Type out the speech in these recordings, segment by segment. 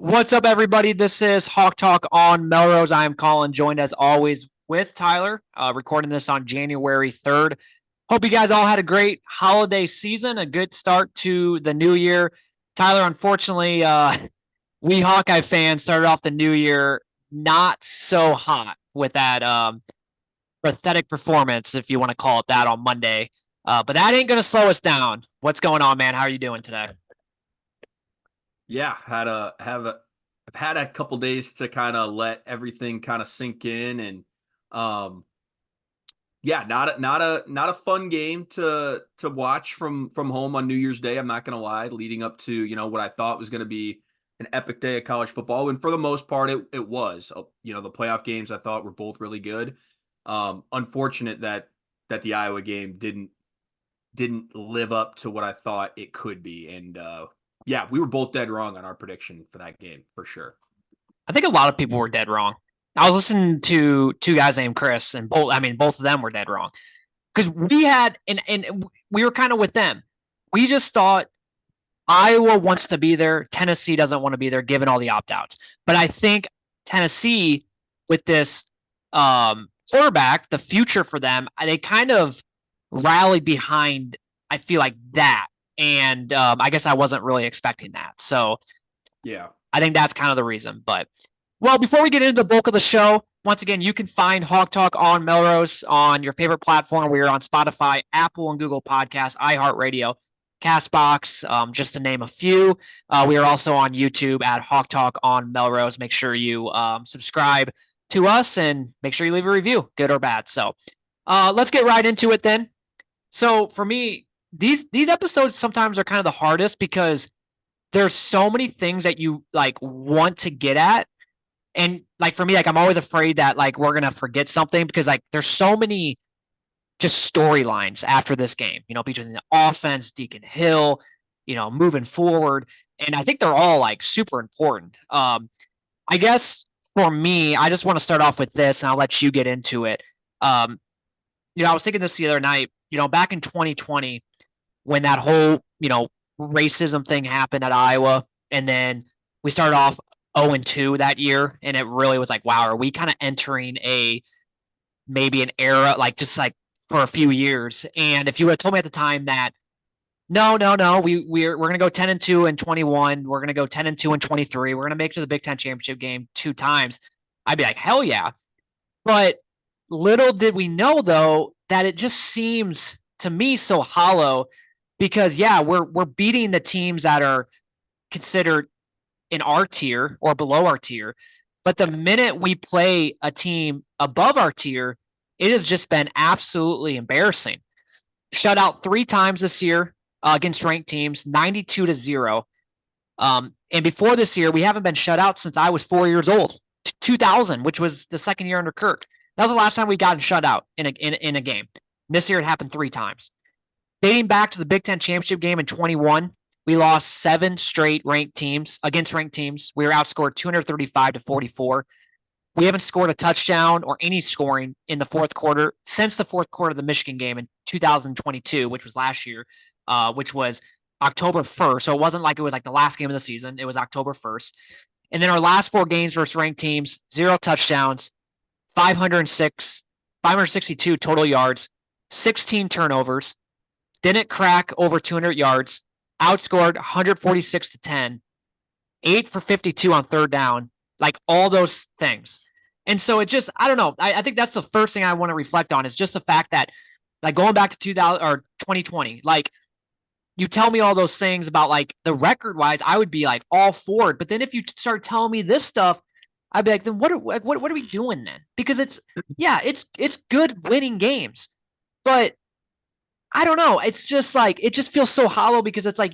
What's up, everybody? This is Hawk Talk on Melrose. I am Collin, joined as always with Tyler, recording this on January 3rd. Hope you guys all had a great holiday season, a good start to the new year. Tyler, unfortunately, we Hawkeye fans started off the new year not so hot with that pathetic performance, if you want to call it that, on Monday. But that ain't going to slow us down. What's going on, man? How are you doing today? Yeah, I've had a couple days to kind of let everything kind of sink in, and um yeah, not a fun game to watch from home on New Year's Day. I'm not gonna lie, leading up to what I thought was gonna be an epic day of college football, and for the most part, it was. The playoff games I thought were both really good. Unfortunate that the Iowa game didn't live up to what I thought it could be, and yeah, we were both dead wrong on our prediction for that game for sure. I think a lot of people were dead wrong. I was listening to two guys named Chris, and both of them were dead wrong because and we were kind of with them. We just thought Iowa wants to be there, Tennessee doesn't want to be there, given all the opt outs. But I think Tennessee, with this quarterback, the future for them, they kind of rallied behind. I feel like that, and I guess I wasn't really expecting that. So Yeah. I think that's kind of the reason. But, well, before we get into the bulk of the show, once again, you can find Hawk Talk on Melrose on your favorite platform. We are on Spotify, Apple and Google Podcasts, iHeartRadio, Castbox, just to name a few. We are also on YouTube at Hawk Talk on Melrose. Make sure you subscribe to us and make sure you leave a review, good or bad. So let's get right into it then. So for me, these episodes sometimes are kind of the hardest because there's so many things that you like want to get at. And like for me, like I'm always afraid that like we're gonna forget something because like there's so many just storylines after this game, between the offense, Deacon Hill, moving forward. And I think they're all like super important. I guess for me, I just want to start off with this and I'll let you get into it. Um, I was thinking this the other night, back in 2020, when that whole, racism thing happened at Iowa. And then we started off 0-2 that year. And it really was like, wow, are we kind of entering maybe an era, like just like for a few years? And if you would have told me at the time that, no, we're going to go 10-2 in 21, we're going to go 10-2 in 23, we're going to make it to the Big Ten championship game 2 times, I'd be like, hell yeah. But little did we know, though, that it just seems to me so hollow because, yeah, we're beating the teams that are considered in our tier or below our tier. But the minute we play a team above our tier, it has just been absolutely embarrassing. Shut out 3 times this year against ranked teams, 92-0. And before this year, we haven't been shut out since I was 4 years old, 2000, which was the second year under Kirk. That was the last time we got shut out in a game. This year it happened 3 times. Dating back to the Big Ten championship game in 21, we lost 7 straight ranked teams against ranked teams. We were outscored 235-44. We haven't scored a touchdown or any scoring in the fourth quarter since the fourth quarter of the Michigan game in 2022, which was last year, which was October 1st. So it wasn't like it was like the last game of the season. It was October 1st. And then our last 4 games versus ranked teams, 0 touchdowns, 562 total yards, 16 turnovers, didn't crack over 200 yards, outscored 146-10, 8 for 52 on third down, like all those things. And so it just, I don't know. I think that's the first thing I want to reflect on is just the fact that, like, going back to 2000 or 2020, like, you tell me all those things about like the record wise, I would be like all for it. But then if you start telling me this stuff, I'd be like, then what are we doing then? Because it's good winning games, but I don't know. It's just like it just feels so hollow because it's like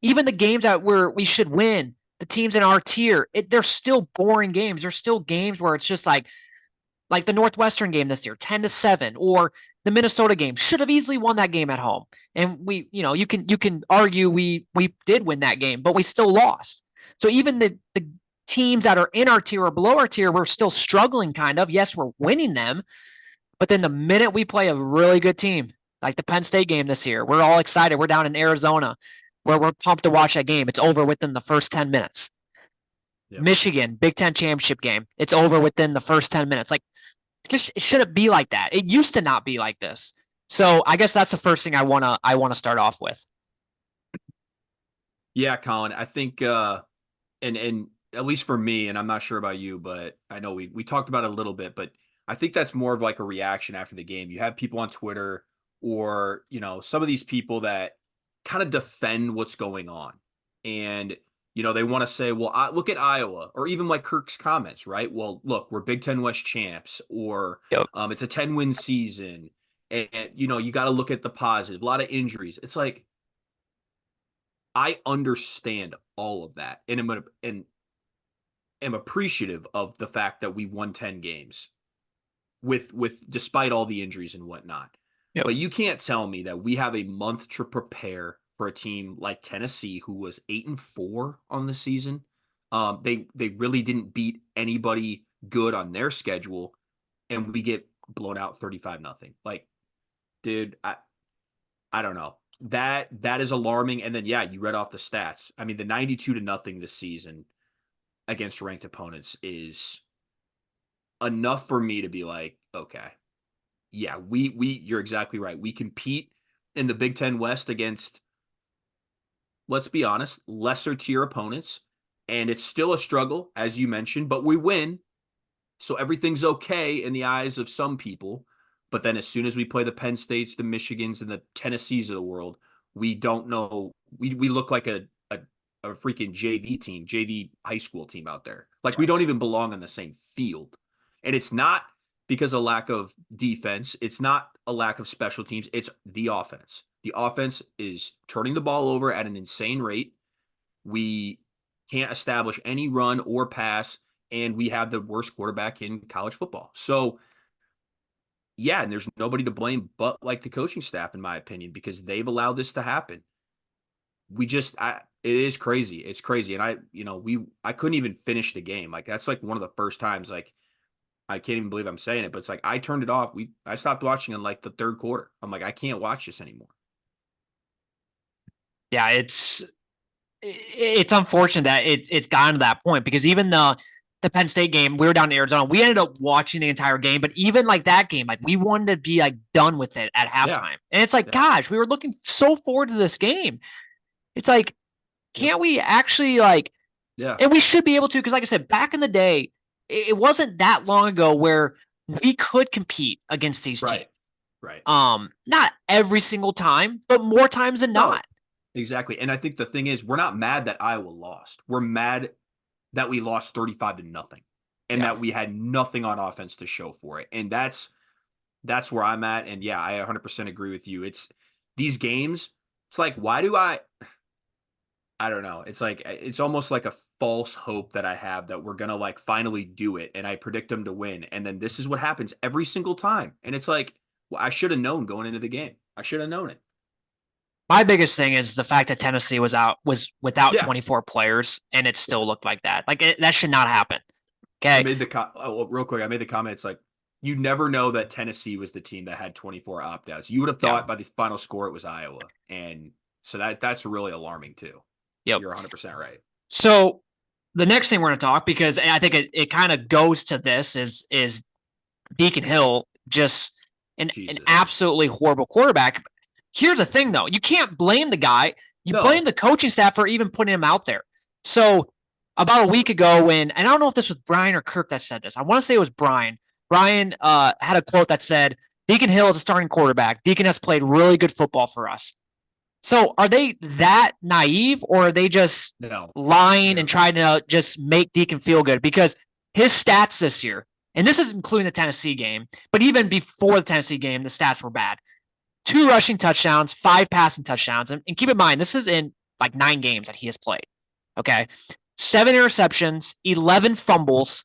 even the games that we should win, the teams in our tier, they're still boring games. There's still games where it's just like the Northwestern game this year, 10-7, or the Minnesota game should have easily won that game at home. And we, you can argue we did win that game, but we still lost. So even the teams that are in our tier or below our tier, we're still struggling kind of. Yes, we're winning them, but then the minute we play a really good team, like the Penn State game this year, we're all excited. We're down in Arizona where we're pumped to watch that game. It's over within the first 10 minutes. Yep. Michigan, Big Ten championship game. It's over within the first 10 minutes. Like, it shouldn't be like that. It used to not be like this. So I guess that's the first thing I wanna start off with. Yeah, Collin, I think and at least for me, and I'm not sure about you, but I know we talked about it a little bit, but I think that's more of like a reaction after the game. You have people on Twitter or, some of these people that kind of defend what's going on. And, they want to say, well, look at Iowa, or even like Kirk's comments, right? Well, look, we're Big Ten West champs, or Yep. it's a 10-win season. And, you got to look at the positive, a lot of injuries. It's like, I understand all of that, and am appreciative of the fact that we won 10 games with despite all the injuries and whatnot. Yep. But you can't tell me that we have a month to prepare for a team like Tennessee, who was 8-4 on the season. They really didn't beat anybody good on their schedule, and we get blown out 35-0. Like, dude, I don't know. That is alarming. And then, yeah, you read off the stats. I mean, the 92-0 this season against ranked opponents is enough for me to be like, okay, yeah, you're exactly right. We compete in the Big Ten West against, let's be honest, lesser tier opponents. And it's still a struggle, as you mentioned, but we win. So everything's okay in the eyes of some people. But then as soon as we play the Penn States, the Michigans, and the Tennessees of the world, we don't know. We look like a freaking JV team, JV high school team out there. Like, we don't even belong on the same field. And it's not because of lack of defense. It's not a lack of special teams. It's the offense. The offense is turning the ball over at an insane rate. We can't establish any run or pass, and we have the worst quarterback in college football. So, yeah, and there's nobody to blame but like the coaching staff, in my opinion, because they've allowed this to happen. It is crazy. It's crazy. And I couldn't even finish the game. Like, that's like one of the first times, like, I can't even believe I'm saying it, but it's like, I turned it off. I stopped watching in like the third quarter. I'm like, I can't watch this anymore. Yeah, it's unfortunate that it's gotten to that point, because even the Penn State game, we were down in Arizona. We ended up watching the entire game, but even like that game, like, we wanted to be like done with it at halftime. Yeah. And it's like, gosh, we were looking so forward to this game. It's like, can't we actually and we should be able to, because like I said, back in the day, it wasn't that long ago where we could compete against these teams. Right. Not every single time, but more times than not. Exactly. And I think the thing is, we're not mad that Iowa lost. We're mad that we lost 35-0 and that we had nothing on offense to show for it. And that's where I'm at. And yeah, I 100% agree with you. It's these games. It's like, why do I don't know. It's like, it's almost like a false hope that I have that we're going to like finally do it. And I predict them to win. And then this is what happens every single time. And it's like, well, I should have known going into the game. I should have known it. My biggest thing is the fact that Tennessee was without 24 players, and it still looked like that. Like, that should not happen. Okay. I made real quick. I made the comment. It's like, you never know that Tennessee was the team that had 24 opt-outs. You would have thought by the final score it was Iowa, and so that's really alarming too. Yep, you're 100% right. So the next thing we're going to talk, because I think it kind of goes to this, is Deacon Hill, just an absolutely horrible quarterback. Here's the thing, though. You can't blame the guy. You blame the coaching staff for even putting him out there. So about a week ago, and I don't know if this was Brian or Kirk that said this. I want to say it was Brian. Brian had a quote that said, Deacon Hill is a starting quarterback. Deacon has played really good football for us. So are they that naive, or are they just lying and trying to just make Deacon feel good? Because his stats this year, and this is including the Tennessee game, but even before the Tennessee game, the stats were bad. 2 rushing touchdowns, 5 passing touchdowns. And keep in mind, this is in like 9 games that he has played. Okay. 7 interceptions, 11 fumbles,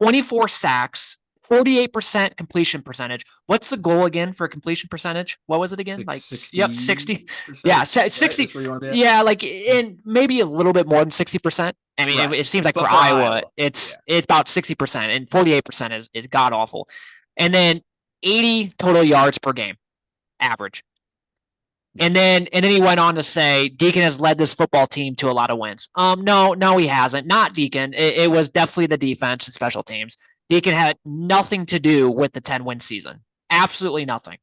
24 sacks, 48% completion percentage. What's the goal again for completion percentage? What was it again? 60. Yep, 60. Yeah, 60. Right? Yeah, like, and maybe a little bit more than 60%. I mean, it seems like for Iowa, it's about 60%, and 48% is god awful. And then 80 total yards per game. Average. And then he went on to say Deacon has led this football team to a lot of wins. No, he hasn't. Not Deacon. It was definitely the defense and special teams. Deacon had nothing to do with the 10-win season. Absolutely nothing.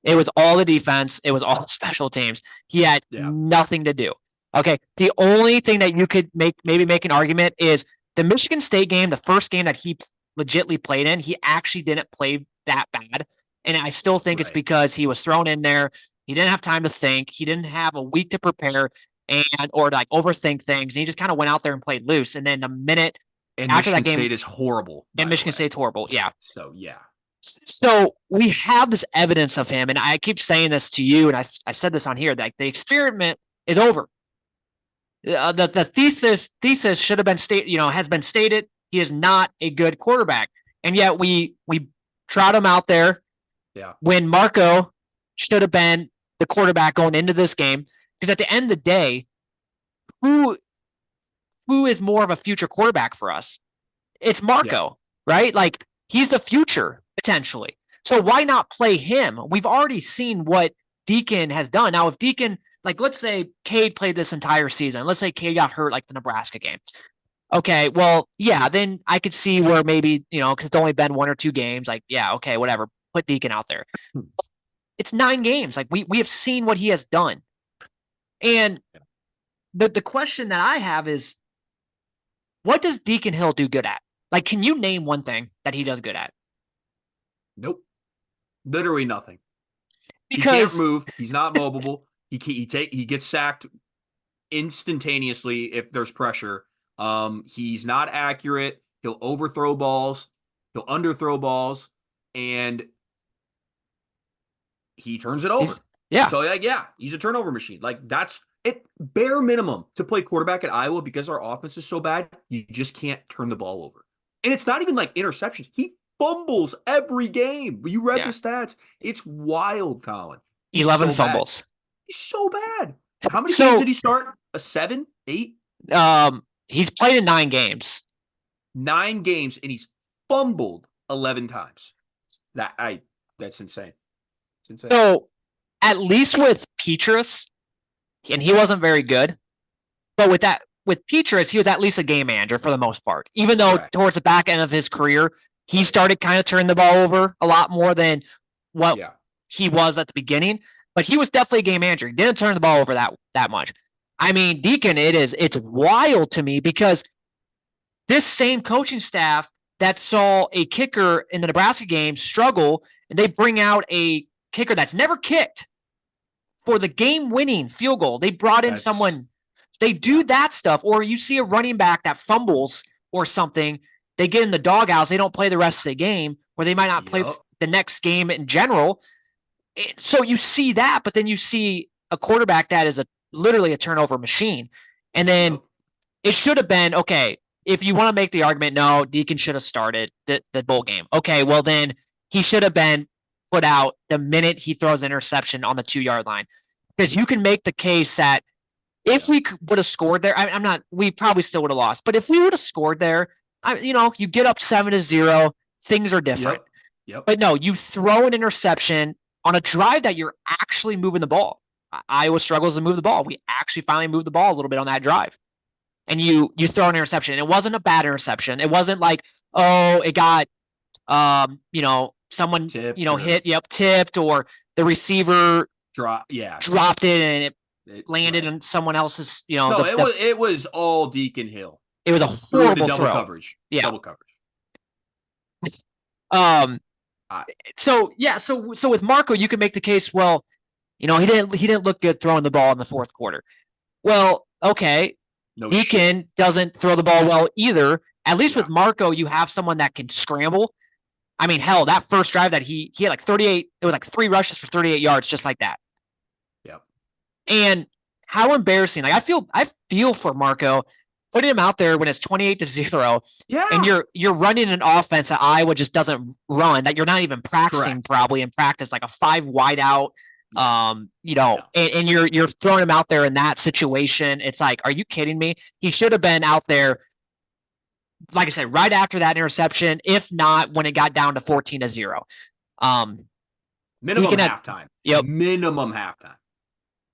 It was all the defense. It was all the special teams. He had nothing to do. Okay. The only thing that you could maybe make an argument is the Michigan State game, the first game that he legitimately played in, he actually didn't play that bad. And I still think it's because he was thrown in there. He didn't have time to think. He didn't have a week to prepare or to like overthink things. And he just kind of went out there and played loose. And then the minute after Michigan that game, State is horrible. And Michigan State's horrible. Yeah. So we have this evidence of him, and I keep saying this to you, and I've said this on here, that the experiment is over. The thesis should have been has been stated. He is not a good quarterback, and yet we trot him out there. Yeah. When Marco should have been the quarterback going into this game, because at the end of the day, who is more of a future quarterback for us? It's Marco, right? Like, he's the future potentially. So why not play him? We've already seen what Deacon has done. Now, if Deacon, like, let's say Cade played this entire season. Let's say Cade got hurt like the Nebraska game. Okay, well, yeah, then I could see where maybe, because it's only been 1 or 2 games, like, yeah, okay, whatever. Put Deacon out there. It's 9 games. Like, we have seen what he has done. And the question that I have is, what does Deacon Hill do good at? Like, can you name one thing that he does good at? Nope. Literally nothing. Because he can't move. He's not mobile. He gets sacked instantaneously if there's pressure. He's not accurate. He'll overthrow balls. He'll underthrow balls, and he turns it over. So he's a turnover machine. Like, that's it. Bare minimum to play quarterback at Iowa, because our offense is so bad. You just can't turn the ball over, and it's not even like interceptions. He fumbles every game. You read the stats. It's wild, Collin. 11 fumbles. Bad. He's so bad. How many games did he start? 7, 8? He's played in 9 games. 9 games, and he's fumbled 11 times. That's insane. It's insane. So, at least with Petrus, and he wasn't very good, but with Petrus, he was at least a game manager for the most part. Even though towards the back end of his career, he started kind of turning the ball over a lot more than what he was at the beginning. But he was definitely a game manager. He didn't turn the ball over that much. I mean, Deacon, it's wild to me, because this same coaching staff that saw a kicker in the Nebraska game struggle, and they bring out a kicker that's never kicked for the game-winning field goal. They brought in someone. They do that stuff. Or you see a running back that fumbles or something, they get in the doghouse, they don't play the rest of the game, or they might not play the next game in general. So you see that, but then you see a quarterback that is literally a turnover machine. And then it should have been, okay, if you want to make the argument, no, Deacon should have started the bowl game. Okay, well then he should have been put out the minute he throws an interception on the 2-yard line. Because you can make the case that if we would have scored there, we probably still would have lost. But if we would have scored there, you get up 7-0, things are different. Yep. But no, you throw an interception on a drive that you're actually moving the ball. Iowa struggles to move the ball. We actually finally moved the ball a little bit on that drive. And you throw an interception. It wasn't a bad interception. It wasn't like, it got, someone, tipped, or the receiver dropped it and it landed on someone else's, it was all Deacon Hill. It was a horrible double throw. Coverage. Yeah. Double coverage. So with Marco, you can make the case, well, he didn't look good throwing the ball in the fourth quarter. Well, okay. Deacon doesn't throw the ball well either. At least with Marco, you have someone that can scramble. I mean, hell, that first drive that he had like 38, it was like 3 rushes for 38 yards, just like that. Yep. And how embarrassing. Like, I feel for Marco, putting him out there when it's 28-0. Yeah. And you're running an offense that Iowa just doesn't run, that you're not even practicing probably in practice, like a 5 wide out. And you're throwing him out there in that situation. It's like, are you kidding me? He should have been out there, like I said, right after that interception, if not when it got down to 14-0. Minimum halftime. Yep. Minimum halftime.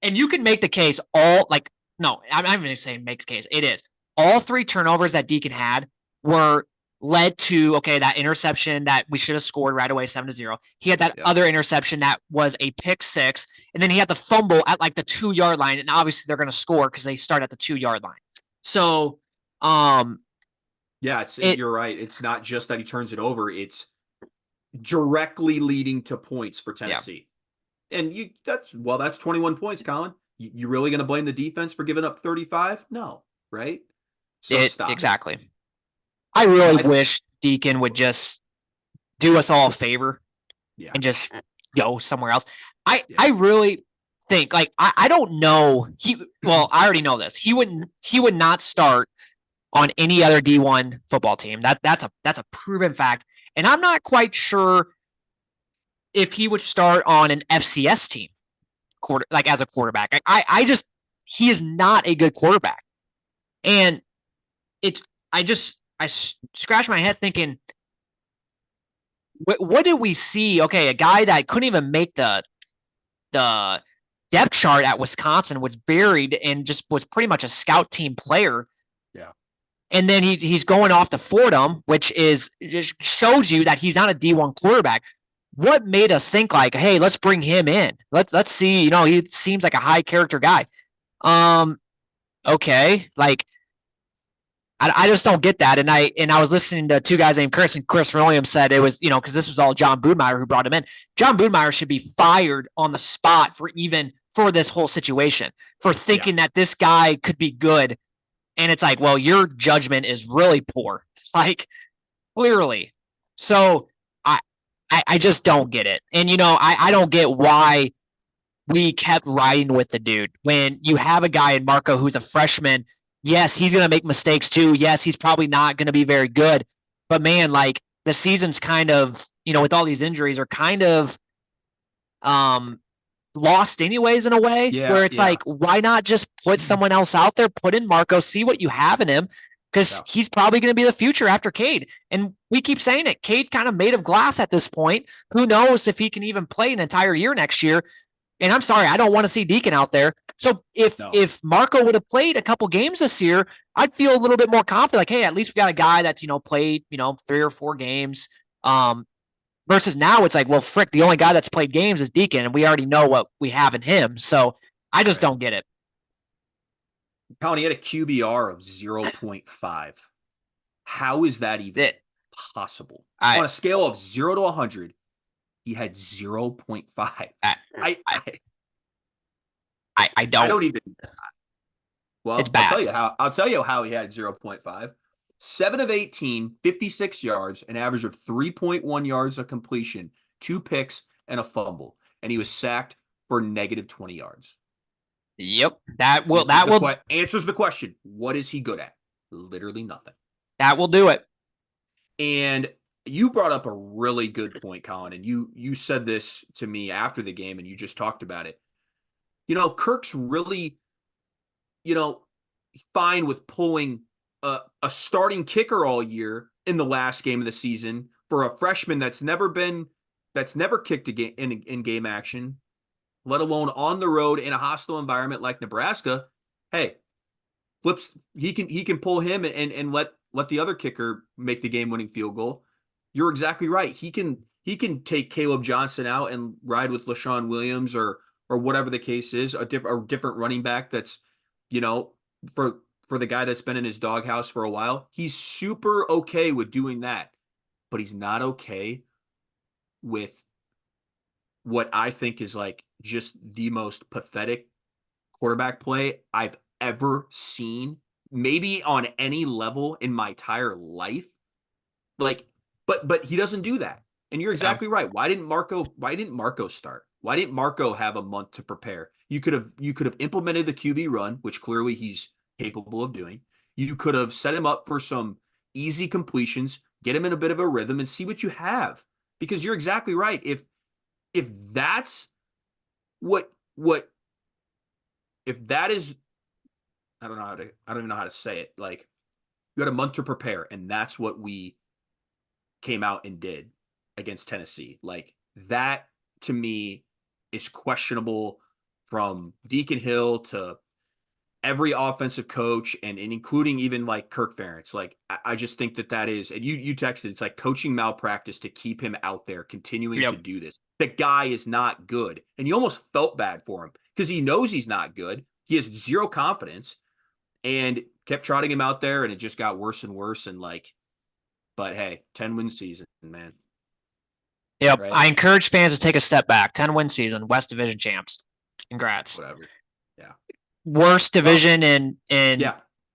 And you can make the case no, I'm not even saying make the case. It is. All 3 turnovers that Deacon had were led to, okay, that interception that we should have scored right away, 7-0. He had that other interception that was a pick 6. And then he had the fumble at like the 2-yard line. And obviously they're going to score because they start at the 2-yard line. So, yeah, you're right. It's not just that he turns it over. It's directly leading to points for Tennessee. Yeah. And that's 21 points, Collin. You really going to blame the defense for giving up 35? No, right? So stop. Exactly. I really wish Deacon would just do us all a favor and just go somewhere else. I really think, like, I don't know. I already know this. He would not start on any other D1 football team. That's a proven fact. And I'm not quite sure if he would start on an FCS team as a quarterback. He is not a good quarterback. And I scratch my head thinking, what did we see? Okay, a guy that couldn't even make the depth chart at Wisconsin was buried and just was pretty much a scout team player. Yeah. And then he's going off to Fordham, which just shows you that he's not a D1 quarterback. What made us think like, hey, let's bring him in? Let's see. He seems like a high character guy. Okay, like I just don't get that. And I was listening to 2 guys named Chris, and Chris Williams said it was, because this was all John Boudmeyer who brought him in. John Boudmeyer should be fired on the spot for this whole situation, for thinking that this guy could be good. And it's like, well, your judgment is really poor. Like, clearly. So I just don't get it. And, I don't get why we kept riding with the dude when you have a guy in Marco who's a freshman. Yes, he's going to make mistakes too. Yes, he's probably not going to be very good. But, man, like, the season's kind of, with all these injuries, are kind of lost anyways in a way, where it's like, why not just put someone else out there, put in Marco, see what you have in him, because he's probably going to be the future after Cade. And we keep saying it. Cade's kind of made of glass at this point. Who knows if he can even play an entire year next year. And I'm sorry, I don't want to see Deacon out there. So if Marco would have played a couple games this year, I'd feel a little bit more confident. Like, hey, at least we got a guy that's, played, 3 or 4 games. Versus now it's like, well, frick, the only guy that's played games is Deacon, and we already know what we have in him. So I just don't get it. Collin, he had a QBR of 0.5. How is that even possible? On a scale of 0 to 100, he had 0.5. I don't even. Well, it's bad. I'll tell you how he had 0.5. 7 of 18, 56 yards, an average of 3.1 yards of completion, 2 picks, and a fumble. And he was sacked for negative 20 yards. Yep. Answers the question. What is he good at? Literally nothing. That will do it. And you brought up a really good point, Collin, and you said this to me after the game, and you just talked about it. Kirk's really, fine with pulling a starting kicker all year in the last game of the season for a freshman that's never kicked a game in game action, let alone on the road in a hostile environment like Nebraska. Hey, he can pull him and let the other kicker make the game-winning field goal. You're exactly right. He can take Caleb Johnson out and ride with LaShawn Williams or whatever the case is, a different running back that's, for the guy that's been in his doghouse for a while. He's super okay with doing that, but he's not okay with what I think is like just the most pathetic quarterback play I've ever seen, maybe on any level in my entire life. Like, but he doesn't do that. And you're exactly right. Why didn't Marco start? Why didn't Marco have a month to prepare? You could have implemented the QB run, which clearly he's capable of doing. You could have set him up for some easy completions, get him in a bit of a rhythm, and see what you have. Because you're exactly right. If that's if that is, I don't even know how to say it. Like, you had a month to prepare, and that's what we came out and did against Tennessee. Like, that to me is questionable from Deacon Hill to every offensive coach and including even like Kirk Ferentz. Like, I just think that is, and you texted, it's like coaching malpractice to keep him out there continuing to do this. The guy is not good. And you almost felt bad for him because he knows he's not good. He has zero confidence and kept trotting him out there, and it just got worse and worse. And like, but hey, 10-win season, man. Yep. Right? I encourage fans to take a step back. 10-win season, West Division champs. Congrats. Whatever. Yeah. Worst division in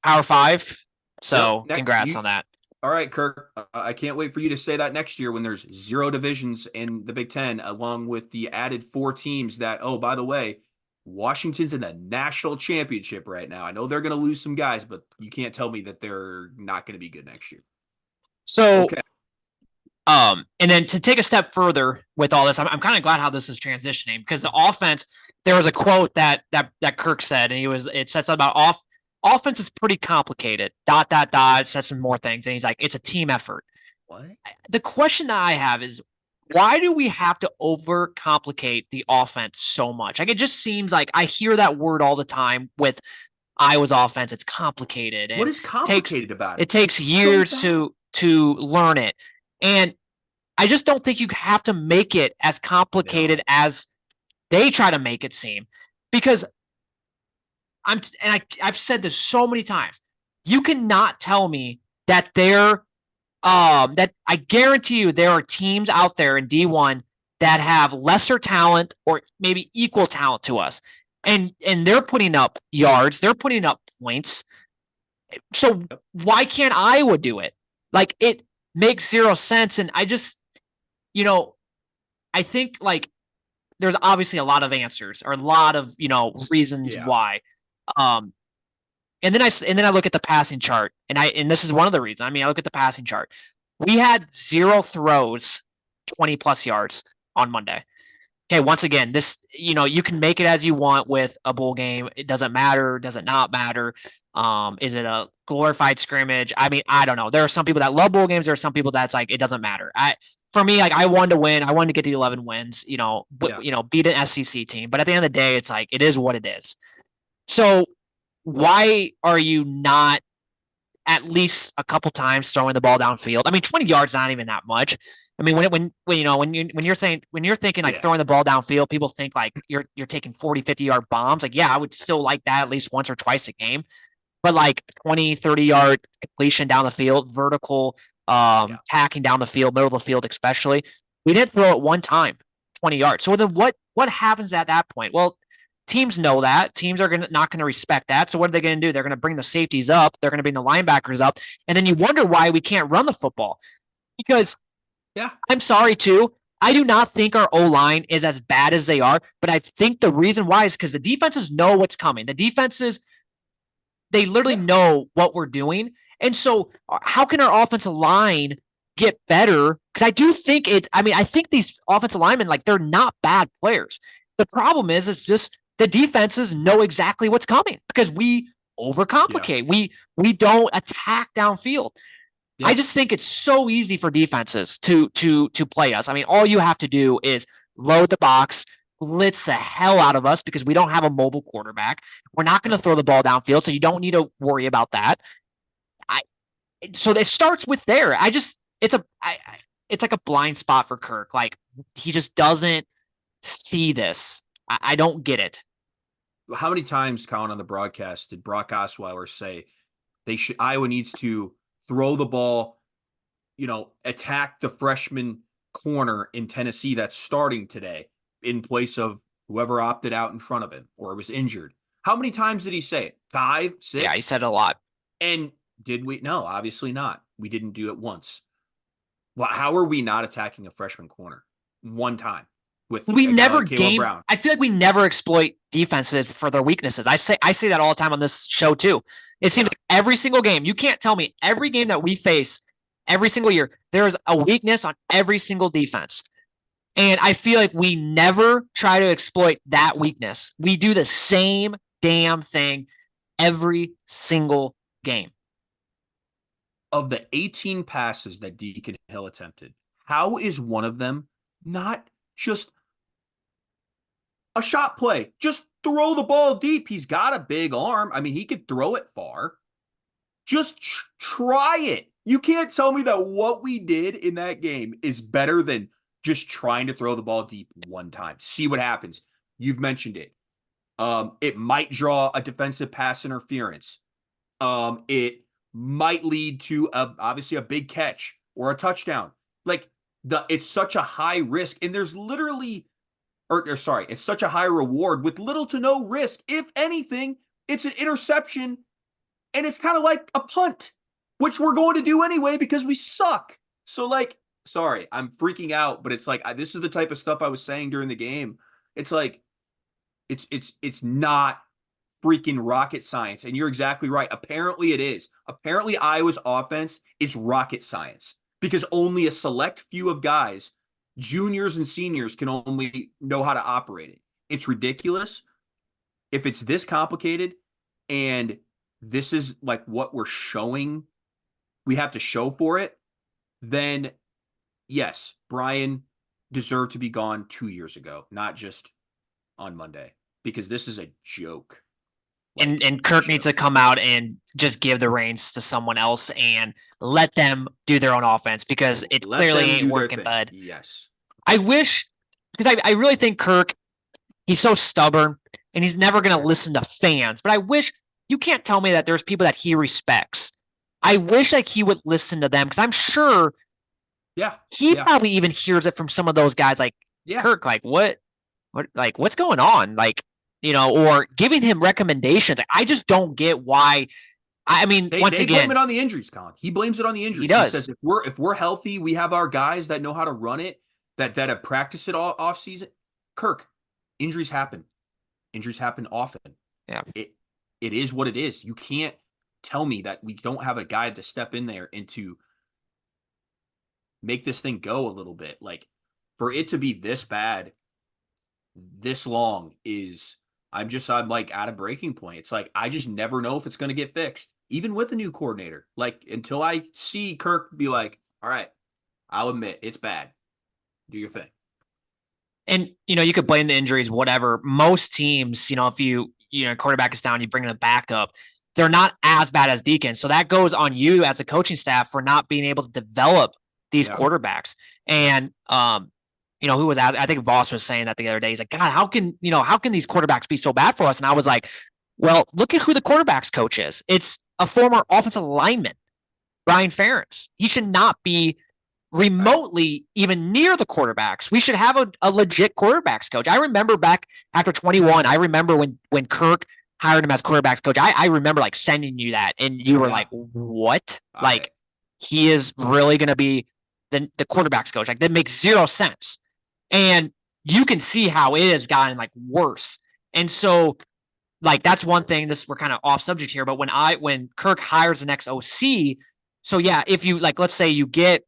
Power 5. So congrats on that. All right, Kirk. I can't wait for you to say that next year when there's 0 divisions in the Big Ten, along with the added 4 teams that, oh, by the way, Washington's in the national championship right now. I know they're going to lose some guys, but you can't tell me that they're not going to be good next year. So, okay. And then to take a step further with all this, I'm kind of glad how this is transitioning, because the offense, there was a quote that Kirk said, and it said something about offense is pretty complicated. ... Said some more things, and he's like, it's a team effort. What? The question that I have is, why do we have to overcomplicate the offense so much? Like, it just seems like I hear that word all the time with Iowa's offense. It's complicated. What is complicated about it? It takes years to learn it. And I just don't think you have to make it as complicated as they try to make it seem, because I've said this so many times. You cannot tell me that that I guarantee you there are teams out there in D1 that have lesser talent or maybe equal talent to us. And they're putting up yards, they're putting up points. So why can't Iowa do it? Like, it makes zero sense. And I just, I think like there's obviously a lot of answers or a lot of, reasons why. And then I look at the passing chart, and this is one of the reasons. I mean, I look at the passing chart. We had 0 throws, 20 plus yards on Monday. Okay, once again, this, you can make it as you want with a bowl game. It doesn't matter. Does it not matter? Is it a glorified scrimmage? I mean, I don't know. There are some people that love bowl games. There are some people that's like, it doesn't matter. For me, like, I wanted to win. I wanted to get to 11 wins, beat an SEC team. But at the end of the day, it's like, it is what it is. So why are you not at least a couple times throwing the ball downfield? I mean, 20 yards not even that much. I mean, when you're thinking like throwing the ball downfield, people think like you're taking 40, 50-yard bombs. Like, yeah, I would still like that at least once or twice a game. But like 20, 30-yard completion down the field, vertical tacking down the field, middle of the field especially. We didn't throw it one time, 20 yards. So then what happens at that point? Well, teams know that. Teams are not going to respect that. So what are they going to do? They're going to bring the safeties up. They're going to bring the linebackers up. And then you wonder why we can't run the football. Because, I'm sorry too, I do not think our O-line is as bad as they are. But I think the reason why is because the defenses know what's coming. The defenses, they literally know what we're doing. And so how can our offensive line get better? Because I do think I think these offensive linemen, like, they're not bad players. The problem is just the defenses know exactly what's coming because we overcomplicate. We don't attack downfield. I just think it's so easy for defenses to play us. I mean, all you have to do is load the box, blitz the hell out of us because we don't have a mobile quarterback. We're not going to throw the ball downfield, so you don't need to worry about that. So it starts with there. It's like a blind spot for Kirk. Like, he just doesn't see this. I don't get it. How many times, Collin, on the broadcast did Brock Osweiler say Iowa needs to throw the ball, attack the freshman corner in Tennessee that's starting today in place of whoever opted out in front of him or was injured? How many times did he say it? 5, 6? Yeah, he said it a lot. And did we? No, obviously not. We didn't do it once. Well, how are we not attacking a freshman corner one time? We never game. Brown. I feel like we never exploit defenses for their weaknesses. I say that all the time on this show too. It seems like every single game, you can't tell me every game that we face every single year, there's a weakness on every single defense. And I feel like we never try to exploit that weakness. We do the same damn thing every single game. Of the 18 passes that Deacon Hill attempted, how is one of them not just a shot play? Just throw the ball deep. He's got a big arm. I mean, he could throw it far. Just try it. You can't tell me that what we did in that game is better than just trying to throw the ball deep one time. See what happens. You've mentioned it. It might draw a defensive pass interference. It might lead to obviously a big catch or a touchdown. Like it's such a high risk, and there's literally, it's such a high reward with little to no risk. If anything, it's an interception, and it's kind of like a punt, which we're going to do anyway because we suck. So like, sorry, I'm freaking out, but it's like this is the type of stuff I was saying during the game. It's like it's not freaking rocket science, and you're exactly right. Apparently it is. Apparently Iowa's offense is rocket science because only a select few of guys, juniors and seniors, can only know how to operate it. It's ridiculous. If it's this complicated and this is like what we're showing, we have to show for it, then yes, Brian deserved to be gone 2 years ago, not just on Monday, because this is a joke. Like, and Kirk needs to come out and just give the reins to someone else and let them do their own offense because it clearly ain't working, bud. Yes. I wish, because I really think Kirk, he's so stubborn and he's never going to listen to fans, but I wish, you can't tell me that there's people that he respects. I wish like he would listen to them because I'm sure he probably even hears it from some of those guys like Kirk, like what's going on? Like, or giving him recommendations. I just don't get why. I mean, once again, blame it on the injuries, Collin. He blames it on the injuries. He does. He says if we're healthy, we have our guys that know how to run it, that have practiced it all off season. Kirk, injuries happen. Injuries happen often. Yeah. It is what it is. You can't tell me that we don't have a guy to step in there and to make this thing go a little bit. Like, for it to be this bad, this long I'm like at a breaking point. It's like, I just never know if it's going to get fixed, even with a new coordinator. Like, until I see Kirk be like, all right, I'll admit it's bad. Do your thing. And, you could blame the injuries, whatever. Most teams, if quarterback is down, you bring in a backup. They're not as bad as Deacon. So that goes on you as a coaching staff for not being able to develop these quarterbacks. And, who was that? I think Voss was saying that the other day. He's like, God, how can these quarterbacks be so bad for us? And I was like, well, look at who the quarterbacks coach is. It's a former offensive lineman, Brian Ferentz. He should not be remotely even near the quarterbacks. We should have a legit quarterbacks coach. I remember back after 21, I remember when Kirk hired him as quarterbacks coach, I remember like sending you that and you were like, what? Like, he is really going to be the quarterbacks coach. Like, that makes zero sense. And you can see how it has gotten like worse. And so like, that's one thing, we're kind of off subject here, but when Kirk hires the next OC, so yeah, if you like, let's say you get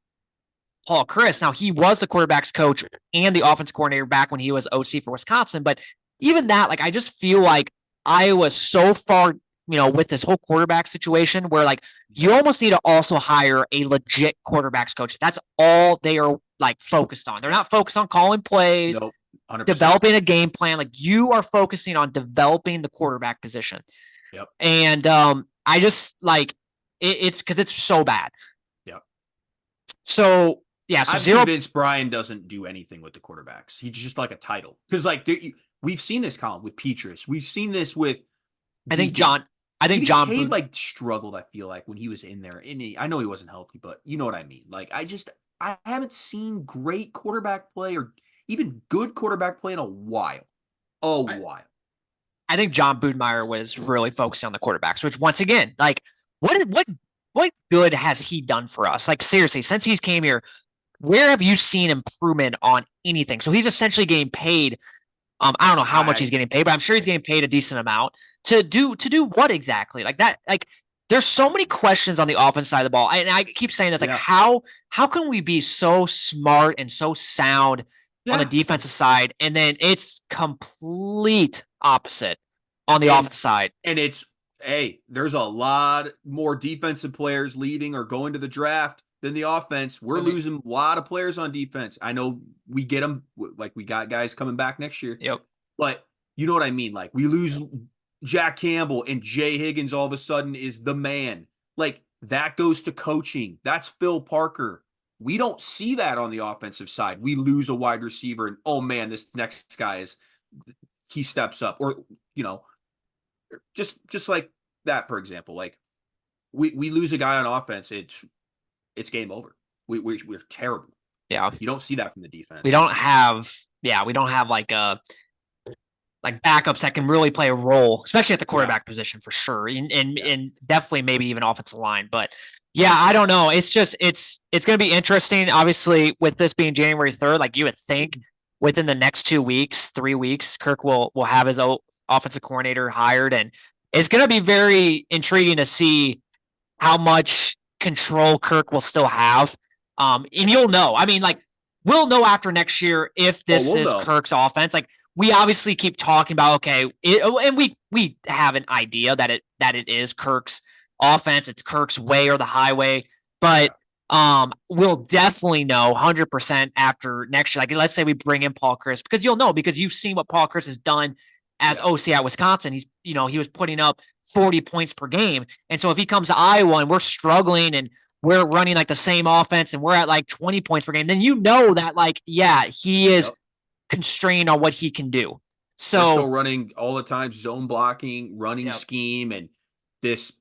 Paul Chris. Now, he was the quarterbacks coach and the offense coordinator back when he was OC for Wisconsin. But even that, like, I just feel like Iowa's so far, with this whole quarterback situation where like you almost need to also hire a legit quarterbacks coach. That's all they are like focused on. They're not focused on calling plays, Nope, 100%. Developing a game plan. Like, you are focusing on developing the quarterback position. Yep. And I just like it's because it's so bad. Yep. So yeah, so I'm convinced Brian doesn't do anything with the quarterbacks. He's just like a title. Because like we've seen this, Collin, with Petrus. We've seen this with Deacon. I think John Cade like struggled, I feel like, when he was in there. And I know he wasn't healthy, but you know what I mean. Like, I haven't seen great quarterback play or even good quarterback play in a while. I think John Boudmeyer was really focusing on the quarterbacks, which once again, like, what good has he done for us? Like, seriously, since he's came here, where have you seen improvement on anything? So he's essentially getting paid. I don't know how much he's getting paid, but I'm sure he's getting paid a decent amount to do what exactly? Like that, like, there's so many questions on the offense side of the ball. And I keep saying this, like, how can we be so smart and so sound on the defensive side, and then it's complete opposite on the offensive side? And there's a lot more defensive players leaving or going to the draft than the offense. We're losing a lot of players on defense. I know we get them, like we got guys coming back next year. Yep. But you know what I mean? Like we lose Jack Campbell and Jay Higgins all of a sudden is the man. Like that goes to coaching. That's Phil Parker. We don't see that on the offensive side. We lose a wide receiver and oh man, this next guy he steps up. Or, just like that, for example. Like we lose a guy on offense, it's game over. We're terrible. Yeah. You don't see that from the defense. We don't have like backups that can really play a role, especially at the quarterback position for sure. And definitely maybe even offensive line. But yeah, I don't know. It's just, it's going to be interesting. Obviously with this being January 3rd, like you would think within the next 3 weeks, Kirk will have his offensive coordinator hired. And it's going to be very intriguing to see how much control Kirk will still have. And you'll know, I mean, like we'll know after next year if this is Kirk's offense. Like we obviously keep talking about, okay, and we have an idea that it is Kirk's offense. It's Kirk's way or the highway, but we'll definitely know 100% after next year. Like let's say we bring in Paul Chryst, because you'll know, because you've seen what Paul Chryst has done as OC at Wisconsin. He's, he was putting up 40 points per game. And so if he comes to Iowa and we're struggling and we're running like the same offense and we're at like 20 points per game, then that like, he is constrained on what he can do. So we're still running all the time, zone blocking, running scheme, and these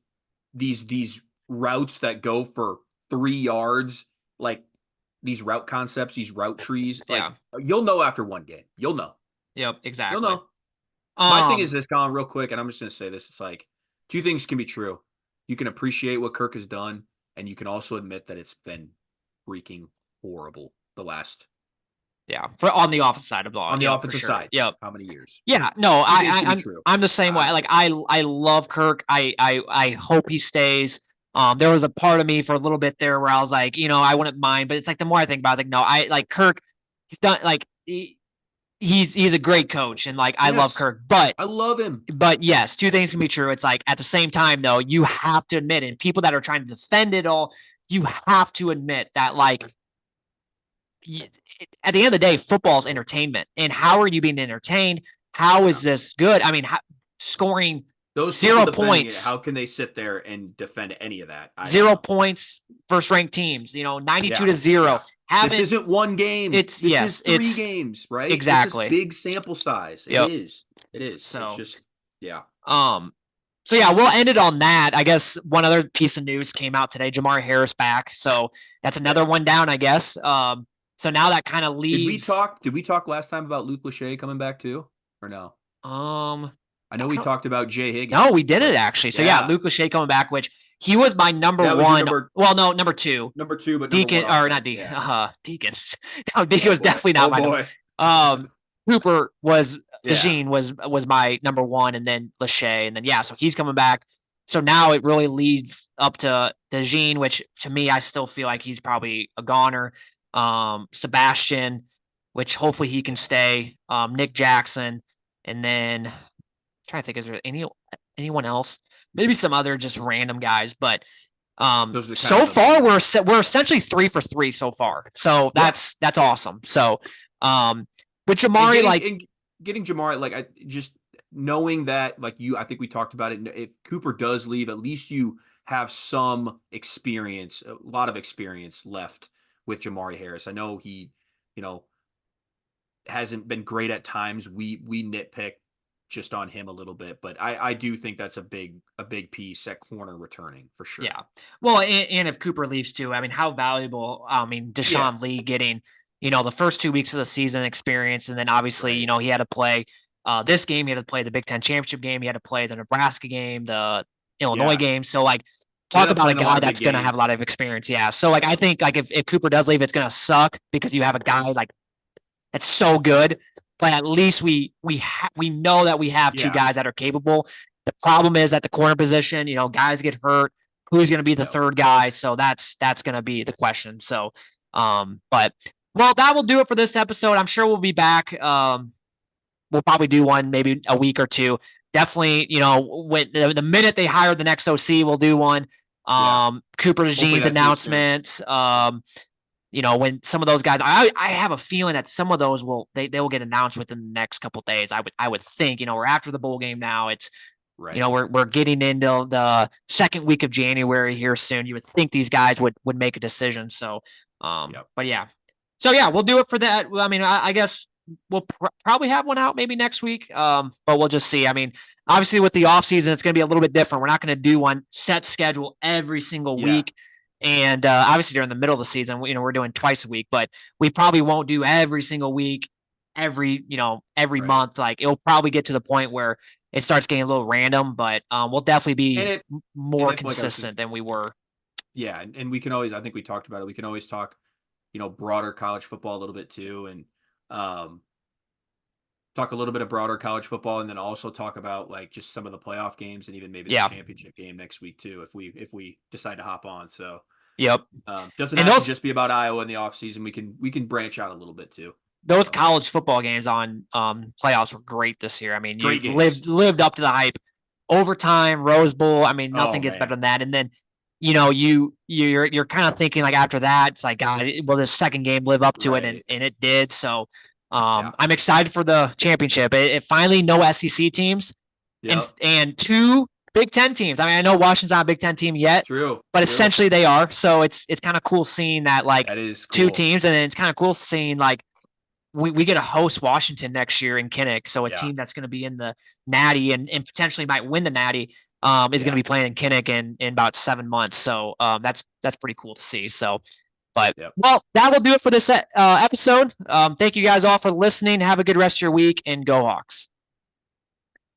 routes that go for 3 yards, like these route concepts, these route trees. Like you'll know after one game. You'll know. Yep, exactly. You'll know. My thing is this, Collin, real quick, and I'm just going to say this. It's like 2 things can be true. You can appreciate what Kirk has done, and you can also admit that it's been freaking horrible the last. On the offensive side of the ball. On the offensive side. Yep. How many years? Yeah. No, I'm the same way. Like I love Kirk. I hope he stays. There was a part of me for a little bit there where I was like, I wouldn't mind, but it's like the more I think about it, I was like, no, I like Kirk. He's done like he's a great coach, and like I love Kirk, but I love him. But yes, 2 things can be true. It's like at the same time though, you have to admit, and people that are trying to defend it all, you have to admit that like at the end of the day, football is entertainment. And how are you being entertained? How is this good? I mean, scoring those 0 points. How can they sit there and defend any of that? 0 points, first ranked teams, 92-0. This isn't one game. This is 3 games, right? Exactly. It's a big sample size. It is. So it's just, So we'll end it on that. I guess one other piece of news came out today. Jamari Harris back. So that's another one down, I guess. So now that kind of leaves. Did we talk last time about Luke Lachey coming back too, or no? I know we talked about Jay Higgins. No, we didn't actually. So Luke Lachey coming back, which he was my number 1. Number 2. Number 2, but Deacon or not Deacon. Deacon. No, Deacon was definitely not my number. Cooper was Dejean was my number 1, and then Lachey, and then so he's coming back. So now it really leads up to Dejean, which to me I still feel like he's probably a goner. Sebastian, which hopefully he can stay. Nick Jackson, and then I'm trying to think, is there anyone else? Maybe some other just random guys, but so far we're essentially 3 for 3 so far. So that's awesome. So with Jamari, getting Jamari, like I just knowing that, like I think we talked about it. If Cooper does leave, at least you have some experience, a lot of experience left with Jamari Harris. I know he, hasn't been great at times. We nitpick just on him a little bit, but I do think that's a big piece at corner returning for sure. Yeah. Well, and if Cooper leaves too, I mean, how valuable, Deshaun Lee getting, the first 2 weeks of the season experience. And then obviously, he had to play this game, he had to play the Big Ten championship game. He had to play the Nebraska game, the Illinois game. So like, talk about a guy that's going to have a lot of experience. Yeah. So like, I think like if Cooper does leave, it's going to suck because you have a guy like that's so good, but at least we know that we have 2 guys that are capable. The problem is at the corner position, guys get hurt. Who's going to be the third guy? So that's going to be the question. So, but that will do it for this episode. I'm sure we'll be back. We'll probably do one maybe a week or 2. Definitely, when the minute they hire the next OC, we'll do one. Cooper Dejean's announcement. when some of those guys, I have a feeling that some of those they will get announced within the next couple of days. I would think, we're after the bowl game now. It's, Right. We're getting into the second week of January here soon. You would think these guys would make a decision. So, but yeah. So yeah, we'll do it for that. I mean, I guess we'll probably have one out maybe next week. But we'll just see. I mean, obviously with the off season, it's going to be a little bit different. We're not going to do one set schedule every single week. And obviously during the middle of the season, we're doing twice a week, but we probably won't do every single week, every month. Like it'll probably get to the point where it starts getting a little random, but we'll definitely be more consistent than we were. Yeah. And we can always, I think we talked about it. We can always talk, broader college football a little bit too. And talk a little bit of broader college football, and then also talk about like just some of the playoff games and even maybe the championship game next week too, if we decide to hop on. So doesn't have to just be about Iowa in the off season. We can branch out a little bit too. Those college football games on playoffs were great this year. I mean, you lived up to the hype. Overtime, Rose Bowl. I mean, nothing gets better than that. And then, you're kind of thinking like after that, it's like, God, will this second game live up to it? And it did. So I'm excited for the championship. It finally no SEC teams and 2 Big Ten teams. I mean, I know Washington's not a Big Ten team yet, but essentially they are. So it's kind of cool seeing that like that is cool. 2 teams, and then it's kind of cool seeing like we get to host Washington next year in Kinnick. So a team that's going to be in the Natty and potentially might win the Natty is going to be playing in Kinnick in about 7 months. So that's pretty cool to see. So, but well, that will do it for this episode. Thank you guys all for listening. Have a good rest of your week, and go Hawks.